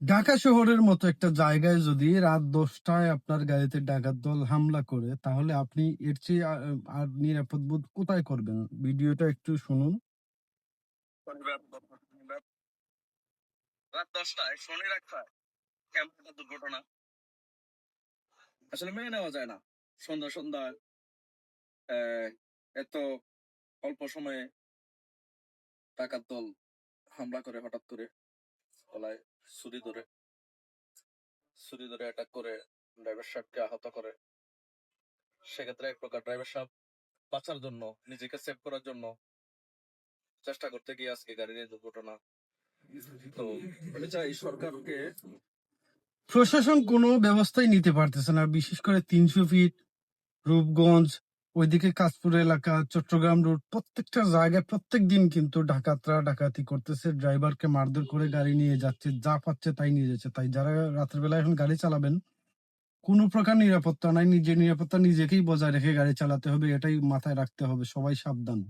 ঢাকা শহরের মতো একটা জায়গায় যদি রাত ১০টায় আপনার গাড়িতে ডাকাত দল হামলা করে, তাহলে আপনি এর চেয়ে আর নিরাপদ বোধ কোথায় করবেন? ভিডিওটা একটু শুনুন। রাত ১০টায় শনি রাখায় কেমন একটা দুর্ঘটনা আসলে মেনে নেওয়া যায় না। সন্ধ্যায় এত অল্প সময়ে ডাকাত দল হামলা করে হঠাৎ করে গলায় ছুরি ধরে অ্যাটাক করে ড্রাইভার সাহেবকে আহত করে। সেক্ষেত্রে এক প্রকার ড্রাইভার সাহেব বাঁচার জন্য, নিজেকে সেভ করার জন্য চেষ্টা করতে গিয়ে আজকে গাড়ির এই দুর্ঘটনা। তো আমি চাই সরকারকে প্রশাসন কোনো ব্যবস্থাই নিতে পারতেছে না। বিশেষ করে ৩০০ ফিট, রূপগঞ্জ, ওইদিকে কাশপুর এলাকা, চট্টগ্রাম রোড, প্রত্যেকটা জায়গায় প্রত্যেকদিন কিন্তু ডাকাতরা ডাকাতি করতেছে। ড্রাইভারকে মারধর করে গাড়ি নিয়ে যাচ্ছে। যা পাচ্ছে তাই নিয়ে যাচ্ছে। তাই যারা রাতের বেলা এখন গাড়ি চালাবেন, কোনো প্রকার নিরাপত্তা নাই। নিজের নিরাপত্তা নিজেকেই বজায় রেখে গাড়ি চালাতে হবে। এটাই মাথায় রাখতে হবে। সবাই সাবধান।